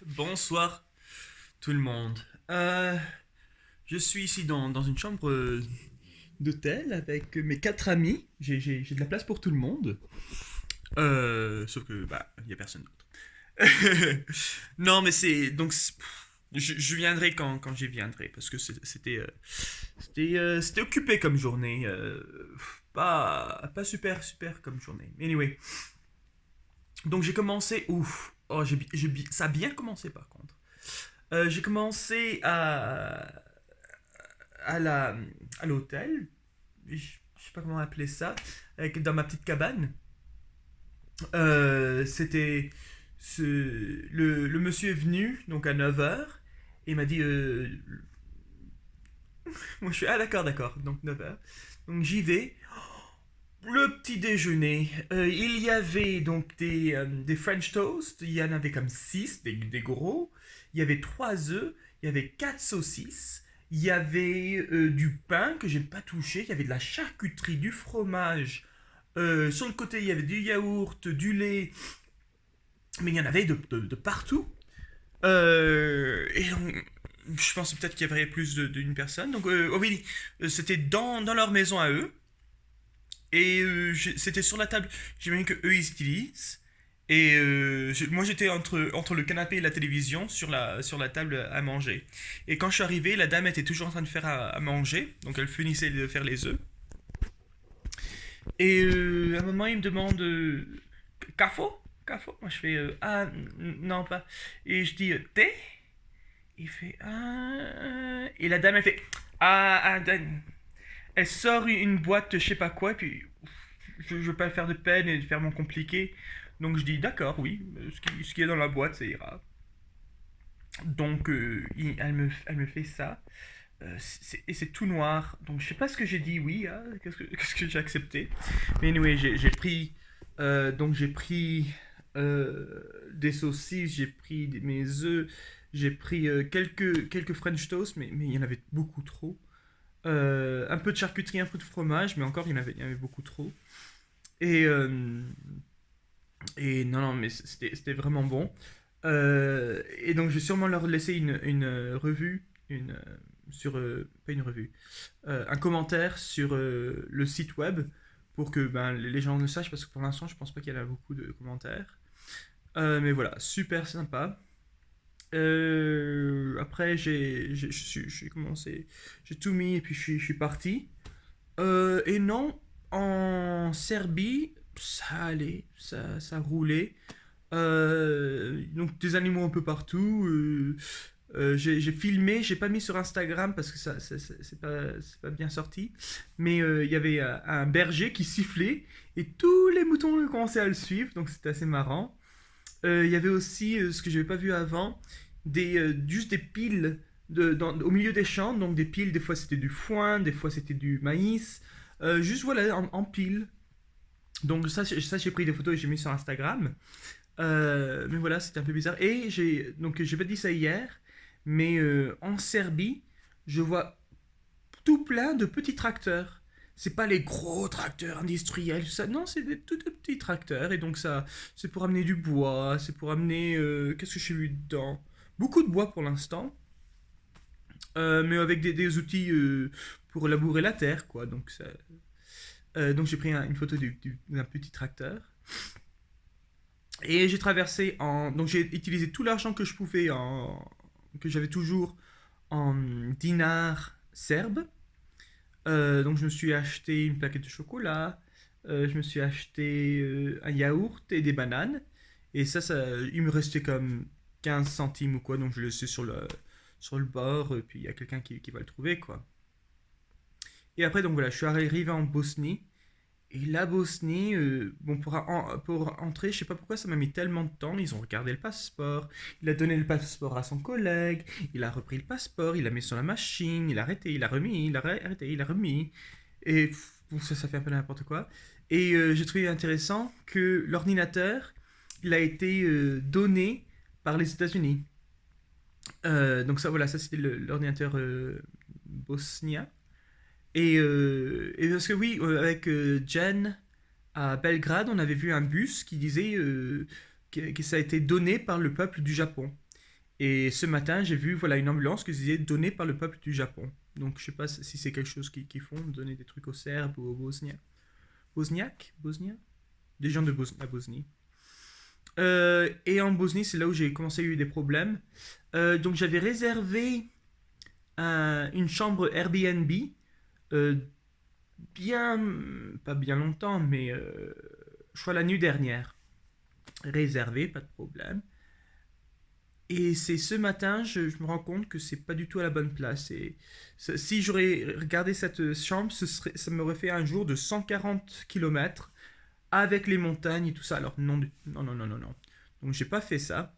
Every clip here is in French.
Bonsoir tout le monde. Euh, je suis ici dans une chambre d'hôtel avec mes quatre amis. J'ai de la place pour tout le monde. Sauf que bah il y a personne d'autre. Non mais je viendrai quand j'y viendrai parce que c'était occupé comme journée. Pas super comme journée. Anyway, donc j'ai commencé. Ouf. Oh, ça a bien commencé par contre. J'ai commencé à la à l'hôtel. Je sais pas comment appeler ça. Dans ma petite cabane. C'était le monsieur est venu donc à 9 heures et il m'a dit moi je suis d'accord donc 9 heures. Donc j'y vais. Le petit déjeuner, il y avait donc des French toast, il y en avait comme 6, des gros, il y avait 3 œufs, il y avait 4 saucisses, il y avait du pain que j'ai pas touché, il y avait de la charcuterie, du fromage, sur le côté il y avait du yaourt, du lait, mais il y en avait de partout. Et donc, je pense peut-être qu'il y avait plus d'une personne, donc oh oui, c'était dans leur maison à eux. Et c'était sur la table, j'imagine que eux ils utilisent. Et moi j'étais entre le canapé et la télévision sur la table à manger. Et quand je suis arrivé, la dame était toujours en train de faire à manger, donc elle finissait de faire les œufs. Et à un moment il me demande Cafo. Moi je fais non pas. Et je dis thé. Il fait et la dame elle fait elle sort une boîte de je sais pas quoi, et puis je veux pas faire de peine et faire mon compliqué. Donc je dis d'accord, oui, ce qui est dans la boîte, ça ira. Donc elle me fait ça. Et c'est tout noir. Donc je sais pas ce que j'ai dit, oui, hein, qu'est-ce que j'ai accepté. Mais anyway, j'ai pris. Donc j'ai pris des saucisses, j'ai pris mes œufs, j'ai pris quelques French toast, mais il y en avait beaucoup trop. Un peu de charcuterie, un peu de fromage, mais encore il y en avait beaucoup trop. Et, non, mais c'était vraiment bon. Et donc je vais sûrement leur laisser une revue, pas une revue, un commentaire sur le site web pour que ben, les gens le sachent, parce que pour l'instant je pense pas qu'il y en a beaucoup de commentaires. Mais voilà, super sympa. Après j'ai commencé, j'ai tout mis et puis je suis parti. Et non, en Serbie, ça allait, ça roulait. Donc des animaux un peu partout. J'ai filmé, j'ai pas mis sur Instagram parce que c'est pas bien sorti. Mais il y avait un berger qui sifflait et tous les moutons commençaient à le suivre, donc c'était assez marrant. Il y avait aussi ce que je n'avais pas vu avant, juste des piles au milieu des champs. Donc des piles, des fois c'était du foin, des fois c'était du maïs. Juste voilà, en piles. Donc ça j'ai pris des photos et j'ai mis sur Instagram. Mais voilà, c'était un peu bizarre. Et j'ai pas dit ça hier, mais en Serbie, je vois tout plein de petits tracteurs. C'est pas les gros tracteurs industriels, tout ça. Non, c'est des tout de petits tracteurs. Et donc ça, c'est pour amener du bois, c'est pour amener... qu'est-ce que j'ai vu dedans? Beaucoup de bois pour l'instant, mais avec des outils pour labourer la terre, quoi. Donc j'ai pris une photo d'un petit tracteur. Et j'ai traversé en... Donc j'ai utilisé tout l'argent que je pouvais, que j'avais toujours en dinars serbes. Donc je me suis acheté une plaquette de chocolat, je me suis acheté un yaourt et des bananes. Et ça, il me restait comme 15 centimes ou quoi, donc je le laissais sur le bord, puis il y a quelqu'un qui va le trouver, quoi. Et après, donc voilà, je suis arrivé en Bosnie. Et la Bosnie, bon, pour entrer, je sais pas pourquoi ça m'a mis tellement de temps. Ils ont regardé le passeport, il a donné le passeport à son collègue, il a repris le passeport, il l'a mis sur la machine, il a arrêté, il a remis, il a arrêté, il a remis. Et bon, ça fait un peu n'importe quoi. Et j'ai trouvé intéressant que l'ordinateur, il a été donné par les États-Unis. Donc ça, voilà, ça c'était l'ordinateur bosnien. Et parce que oui, avec Jen à Belgrade, on avait vu un bus qui disait que ça a été donné par le peuple du Japon. Et ce matin, j'ai vu voilà, une ambulance qui disait donnée par le peuple du Japon. Donc je sais pas si c'est quelque chose qu'ils font, donner des trucs aux Serbes ou aux Bosniaques. Bosniens. Des gens de la Bosnie. Et en Bosnie, c'est là où j'ai commencé à avoir des problèmes. Donc j'avais réservé une chambre Airbnb euh, bien, pas bien longtemps, mais je crois la nuit dernière. Réservé, pas de problème. Et c'est ce matin, je me rends compte que c'est pas du tout à la bonne place. Et si j'aurais regardé cette chambre, ça m'aurait fait un jour de 140 km avec les montagnes et tout ça. Alors non, non, non, non, non, non. Donc j'ai pas fait ça.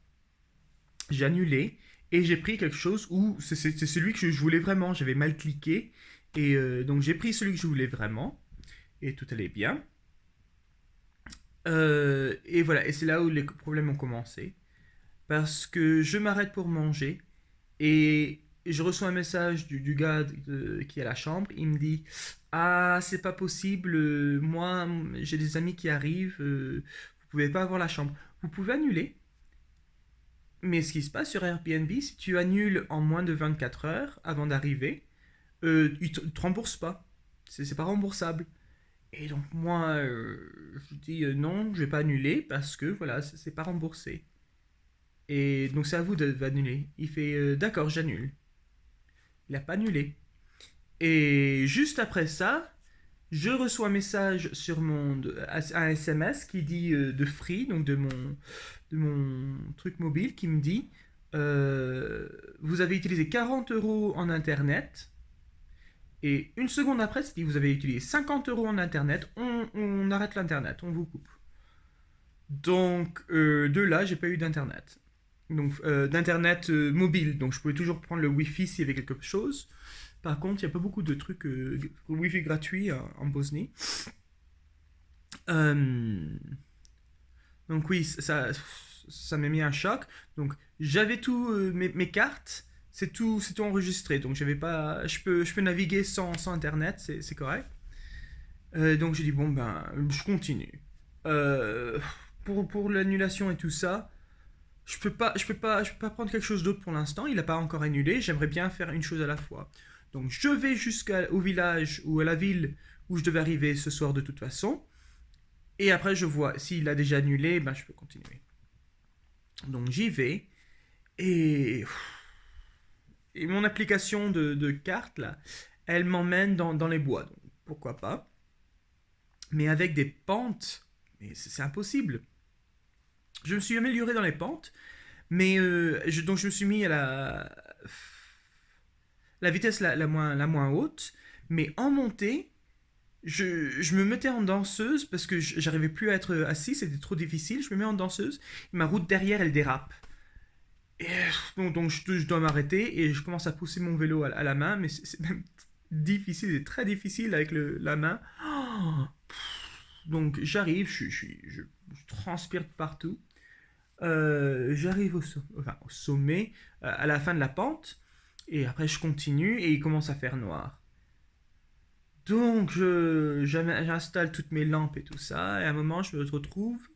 J'ai annulé et j'ai pris quelque chose où c'est celui que je voulais vraiment. J'avais mal cliqué et donc j'ai pris celui que je voulais vraiment et tout allait bien. Et voilà, et c'est là où les problèmes ont commencé. Parce que je m'arrête pour manger et je reçois un message du gars qui est à la chambre. Il me dit: Ah, c'est pas possible, moi j'ai des amis qui arrivent, vous pouvez pas avoir la chambre. Vous pouvez annuler, mais ce qui se passe sur Airbnb, si tu annules en moins de 24 heures avant d'arriver, ils te remboursent pas. C'est pas remboursable. Et donc moi, je dis non, je vais pas annuler parce que voilà, c'est pas remboursé. Et donc c'est à vous d'annuler. Il fait d'accord, j'annule. Il n'a pas annulé. Et juste après ça, je reçois un message sur un SMS qui dit de Free, donc de mon truc mobile, qui me dit vous avez utilisé 40 € en internet. Et une seconde après, c'est dit vous avez utilisé 50 € en internet, on arrête l'internet, on vous coupe. Donc de là, j'ai pas eu d'internet. Donc d'internet mobile, donc je pouvais toujours prendre le wifi s'il y avait quelque chose. Par contre, il n'y a pas beaucoup de trucs wifi gratuits en Bosnie. Euh, donc oui, ça m'a mis un choc. Donc j'avais tout mes cartes, c'est tout enregistré. Donc j'avais pas, je peux naviguer sans internet, c'est correct. Donc j'ai dit bon ben je continue. Euh, pour l'annulation et tout ça, je peux pas prendre quelque chose d'autre pour l'instant. Il n'a pas encore annulé. J'aimerais bien faire une chose à la fois. Donc je vais jusqu'au village ou à la ville où je devais arriver ce soir de toute façon. Et après je vois s'il a déjà annulé, ben je peux continuer. Donc j'y vais et mon application de carte là, elle m'emmène dans les bois. Donc pourquoi pas. Mais avec des pentes, mais c'est impossible. Je me suis amélioré dans les pentes, mais donc je me suis mis à la vitesse la moins haute, mais en montée, je me mettais en danseuse parce que j'arrivais plus à être assis, c'était trop difficile. Je me mets en danseuse, et ma route derrière elle dérape. Et, donc je dois m'arrêter et je commence à pousser mon vélo à la main, mais c'est même difficile, c'est très difficile avec la main. Oh, donc j'arrive, je transpire de partout. J'arrive au sommet, à la fin de la pente, et après je continue et il commence à faire noir. Donc j'installe toutes mes lampes et tout ça, et à un moment je me retrouve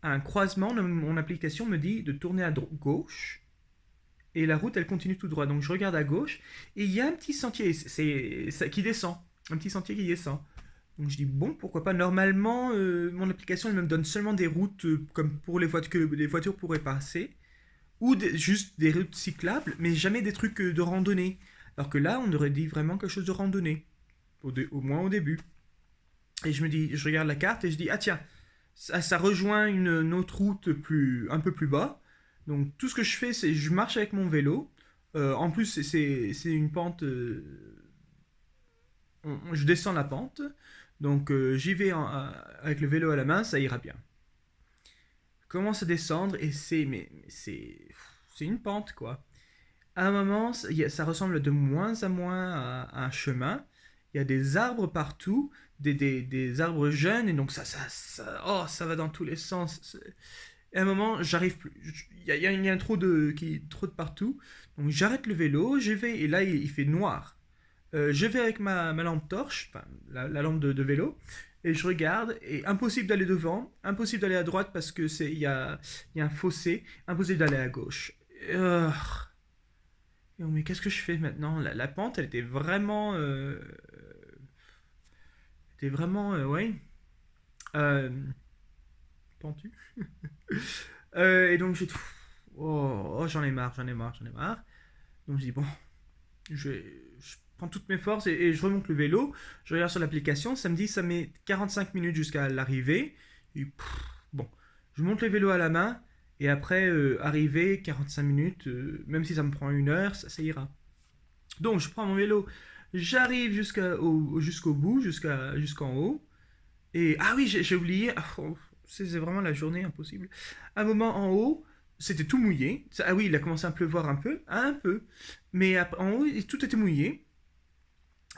à un croisement, mon application me dit de tourner à gauche, et la route elle continue tout droit. Donc je regarde à gauche, et il y a un petit sentier qui descend, un petit sentier qui descend. Donc je dis bon, pourquoi pas. Normalement, mon application elle me donne seulement des routes comme pour les voitures que les voitures pourraient passer, ou juste des routes cyclables, mais jamais des trucs de randonnée. Alors que là, on aurait dit vraiment quelque chose de randonnée, au moins au début. Et je regarde la carte et je dis ah tiens, ça rejoint une autre route un peu plus bas. Donc tout ce que je fais, c'est je marche avec mon vélo. En plus, c'est une pente. Je descends la pente. Donc j'y vais avec le vélo à la main, ça ira bien. Je commence à descendre et c'est une pente quoi. À un moment, ça ressemble de moins en moins à un chemin. Il y a des arbres partout, des arbres jeunes, et donc ça va dans tous les sens. Et à un moment, j'arrive plus. Il y a trop de partout. Donc j'arrête le vélo, je vais, et là il fait noir. Je vais avec ma lampe torche, enfin la lampe de vélo, et je regarde, et impossible d'aller devant, impossible d'aller à droite parce que il y a un fossé, impossible d'aller à gauche. Mais qu'est-ce que je fais maintenant? La pente, elle était vraiment, ouais, euh, pentue. Et donc j'en ai marre, j'en ai marre, j'en ai marre. Donc je dis bon, je prends toutes mes forces et je remonte le vélo. Je regarde sur l'application, ça me dit ça met 45 minutes jusqu'à l'arrivée. Et bon, je monte le vélo à la main et après arriver 45 minutes, même si ça me prend 1 heure, ça ira. Donc je prends mon vélo, j'arrive jusqu'au bout, jusqu'en haut. Et ah oui, j'ai oublié, c'est vraiment la journée impossible. Un moment en haut, c'était tout mouillé. Ah oui, il a commencé à pleuvoir un peu, mais en haut, tout était mouillé.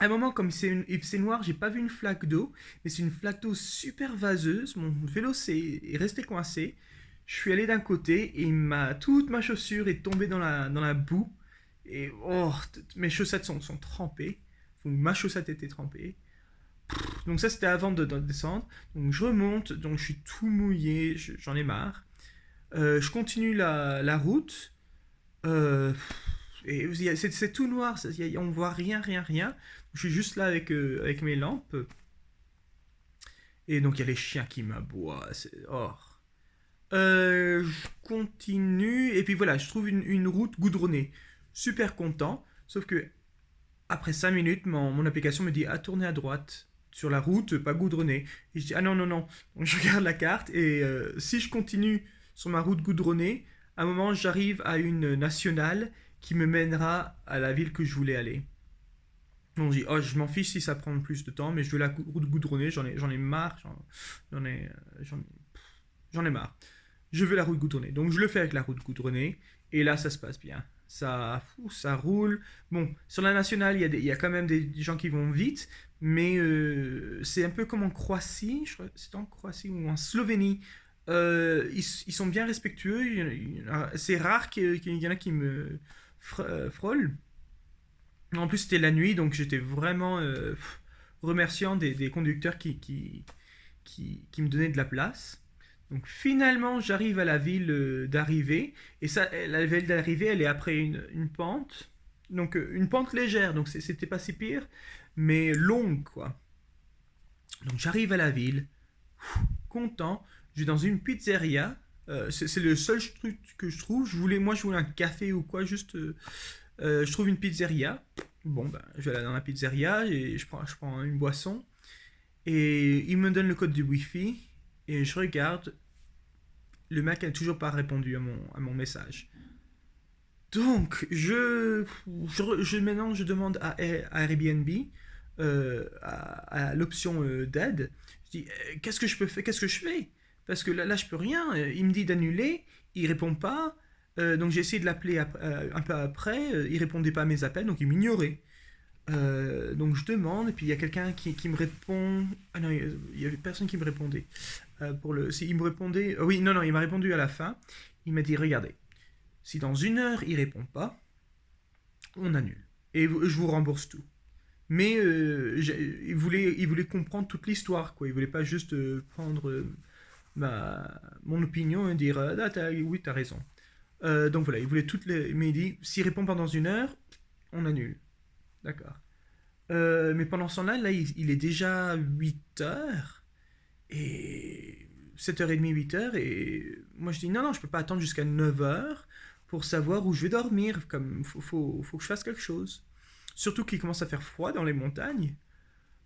À un moment, comme c'est noir, j'ai pas vu une flaque d'eau, mais c'est une flaque d'eau super vaseuse. Mon vélo est resté coincé. Je suis allé d'un côté et toute ma chaussure est tombée dans la boue. Et mes chaussettes sont trempées. Donc, ma chaussette était trempée. Donc ça c'était avant de descendre. Donc je remonte, donc je suis tout mouillé, j'en ai marre. Je continue la route. Euh, et c'est tout noir, on voit rien, rien, rien. Je suis juste là avec mes lampes. Et donc il y a les chiens qui m'aboient. Je continue. Et puis voilà, je trouve une route goudronnée. Super content. Sauf que après 5 minutes, mon application me dit à tourner à droite sur la route, pas goudronnée. Et je dis ah non, non, non. Donc je regarde la carte et si je continue sur ma route goudronnée, à un moment j'arrive à une nationale qui me mènera à la ville que je voulais aller. Donc je dis oh, je m'en fiche si ça prend plus de temps, mais je veux la route goudronnée, j'en ai marre, j'en ai, j'en ai marre. Je veux la route goudronnée. Donc je le fais avec la route goudronnée. Et là, ça se passe bien. Ça roule. Bon, sur la nationale, il y a quand même des gens qui vont vite. Mais c'est un peu comme en Croatie. Je crois que c'est en Croatie ou en Slovénie. Ils sont bien respectueux. C'est rare qu'il y en a qui me frôlent. En plus, c'était la nuit. Donc j'étais vraiment remerciant des conducteurs qui me donnaient de la place. Donc finalement, j'arrive à la ville d'arrivée. Et ça, la ville d'arrivée, elle est après une pente. Donc une pente légère, donc c'était pas si pire, mais longue quoi. Donc j'arrive à la ville, content. Je vais dans une pizzeria. C'est le seul truc que je trouve. Moi, je voulais un café ou quoi, juste. Je trouve une pizzeria. Bon, ben, je vais aller dans la pizzeria et je prends une boisson. Et il me donne le code du Wi-Fi. Et je regarde, le mec n'a toujours pas répondu à mon message. Donc, maintenant, je demande à Airbnb, à l'option d'aide. Je dis, qu'est-ce que je peux faire? Qu'est-ce que je fais? Parce que là, je peux rien. Il me dit d'annuler, il répond pas. Donc, j'ai essayé de l'appeler un peu après. Il répondait pas à mes appels, donc il m'ignorait. Donc, je demande, et puis il y a quelqu'un qui me répond. Ah non, il y avait personne qui me répondait. Si il me répondait. Oui, non, non, il m'a répondu à la fin. Il m'a dit regardez, si dans 1 heure il répond pas, on annule. Et je vous rembourse tout. Mais il voulait comprendre toute l'histoire, quoi. Il voulait pas juste prendre mon opinion et dire oui, t'as raison. Donc voilà, il voulait toutes les. Mais il dit s'il répond pas dans 1 heure, on annule. D'accord. Mais pendant ce temps-là, il est déjà 8 heures. Et 7h30, 8 heures. Et moi, je dis non, non, je peux pas attendre jusqu'à 9 heures pour savoir où je vais dormir. Comme, faut que je fasse quelque chose. Surtout qu'il commence à faire froid dans les montagnes.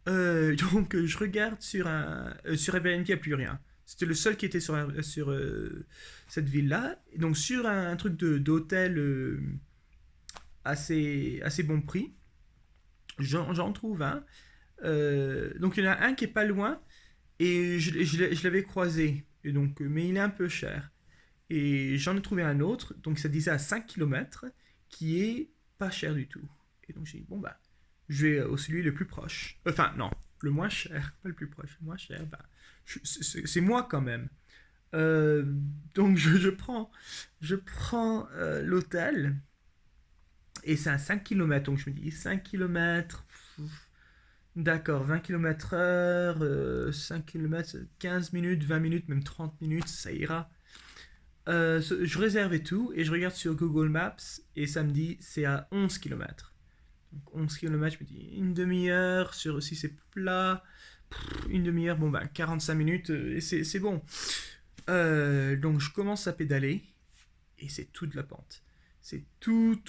Donc, je regarde sur Airbnb, il n'y a plus rien. C'était le seul qui était sur cette ville-là. Et donc, sur un truc d'hôtel assez bon prix, j'en trouve un. Donc, il y en a un qui est pas loin. Et je l'avais croisé. Et donc, mais il est un peu cher. Et j'en ai trouvé un autre. Donc, ça disait à 5 kilomètres, qui est pas cher du tout. Et donc, j'ai dit, bon, bah, je vais au celui le plus proche. Enfin, non, le moins cher. Pas le plus proche, le moins cher. Bah, c'est moi quand même. Euh, donc, je prends l'hôtel. Et c'est à 5 kilomètres. Donc, je me dis, 5 kilomètres. D'accord, 20 km heure, 5 km, 15 minutes, 20 minutes, même 30 minutes, ça ira. Je réserve et tout, et je regarde sur Google Maps, et ça me dit c'est à 11 km. Donc 11 km, je me dis une demi-heure, si c'est plat, une demi-heure, bon ben 45 minutes, et c'est bon. Donc je commence à pédaler, et c'est toute la pente. C'est tout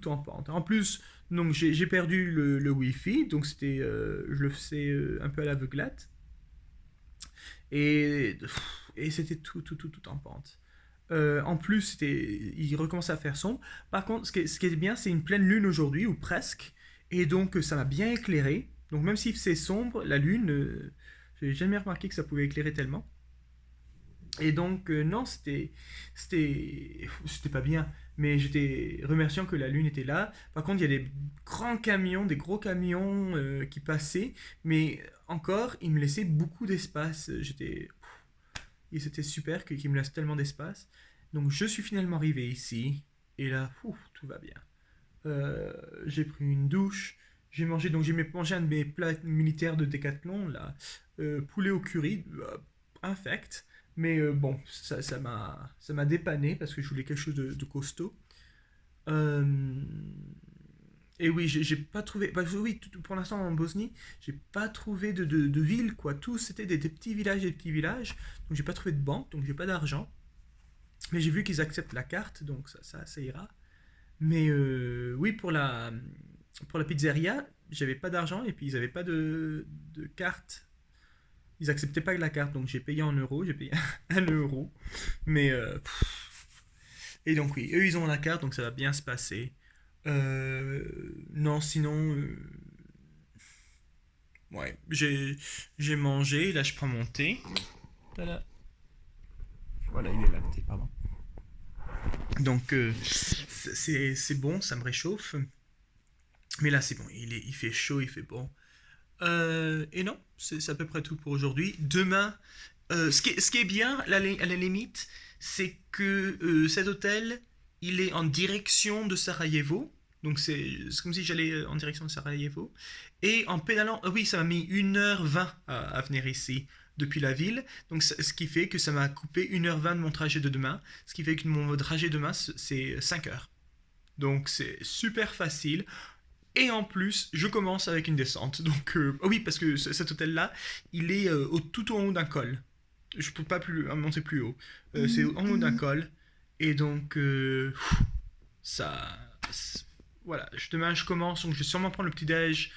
en pente. En plus, donc j'ai perdu le Wi-Fi, donc je le faisais un peu à l'aveuglette. Et, et c'était tout en pente. En plus, il recommence à faire sombre. Par contre, ce qui est bien, c'est une pleine lune aujourd'hui, ou presque. Et donc, ça m'a bien éclairé. Donc, même si c'est sombre, la lune, j'ai jamais remarqué que ça pouvait éclairer tellement. Et donc, non, c'était pas bien. Mais j'étais remerciant que la lune était là. Par contre, il y a des grands camions, des gros camions qui passaient. Mais encore, ils me laissaient beaucoup d'espace. Et c'était super qu'il me laisse tellement d'espace. Donc, je suis finalement arrivé ici. Et là, tout va bien. J'ai pris une douche. J'ai mangé, donc j'ai mangé un de mes plats militaires de Décathlon, là. Poulet au curry, infect. Mais bon, ça m'a dépanné parce que je voulais quelque chose de costaud. Euh, et oui, j'ai pas trouvé. Bah, oui, pour l'instant en Bosnie, j'ai pas trouvé de ville, quoi. Tous c'était des petits villages, des petits villages. Donc j'ai pas trouvé de banque, donc j'ai pas d'argent. Mais j'ai vu qu'ils acceptent la carte, donc ça ira. Mais oui, pour la pizzeria, j'avais pas d'argent et puis ils avaient pas de carte. Ils acceptaient pas la carte, donc j'ai payé en euros, j'ai payé 1 euro. Mais et donc oui, eux ils ont la carte, donc ça va bien se passer. Non, sinon, ouais, j'ai mangé. Là, je prends mon thé. Voilà, voilà, il est là le thé, pardon. Donc c'est bon, ça me réchauffe. Mais là, c'est bon, il fait chaud, il fait bon. Et non, c'est à peu près tout pour aujourd'hui. Demain, ce qui est bien, à la limite, c'est que cet hôtel, il est en direction de Sarajevo. Donc c'est comme si j'allais en direction de Sarajevo. Et en pédalant, oui, ça m'a mis 1h20 à venir ici depuis la ville. Donc ce qui fait que ça m'a coupé 1h20 de mon trajet de demain. Ce qui fait que mon trajet de demain, c'est 5 heures. Donc c'est super facile. Et en plus, je commence avec une descente. Donc, oui, parce que cet hôtel-là, il est tout en haut d'un col. Je peux pas monter plus haut. C'est en haut d'un col. Et donc, ça. Voilà, demain je commence, donc je vais sûrement prendre le petit-déj.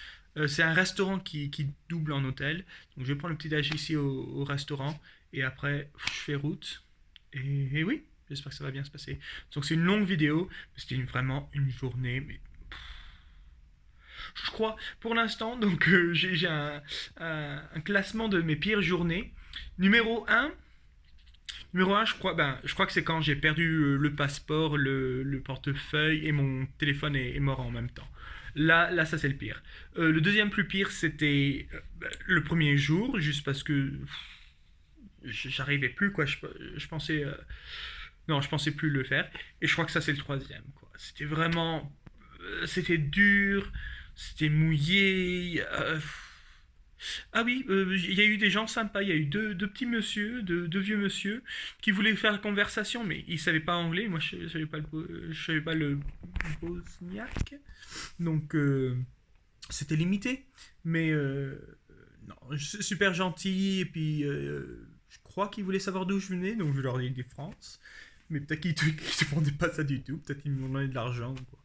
C'est un restaurant qui double en hôtel. Donc, je vais prendre le petit-déj ici au restaurant. Et après, je fais route. Et oui, j'espère que ça va bien se passer. Donc, c'est une longue vidéo. C'était vraiment une journée, mais je crois, pour l'instant, donc j'ai un classement de mes pires journées. Numéro un, je crois que c'est quand j'ai perdu le passeport, le portefeuille et mon téléphone est mort en même temps. Là, ça c'est le pire. Le deuxième plus pire, c'était le premier jour, juste parce que j'arrivais plus, quoi. Je pensais. Non, je pensais plus le faire. Et je crois que ça c'est le troisième, quoi. C'était vraiment. C'était dur, c'était mouillé. Ah oui, il y a eu des gens sympas. Il y a eu deux petits monsieur, deux vieux monsieur, qui voulaient faire la conversation, mais ils savaient pas anglais. Moi, je savais pas je savais pas le bosniaque. Donc, c'était limité. Mais, non, super gentil. Et puis, je crois qu'ils voulaient savoir d'où je venais, donc je leur ai dit France. Mais peut-être qu'ils ne demandaient pas ça du tout. Peut-être qu'ils me demandaient de l'argent, quoi.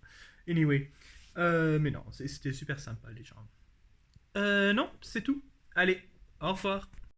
Anyway. Mais non, c'était super sympa, les gens. Non, c'est tout. Allez, au revoir.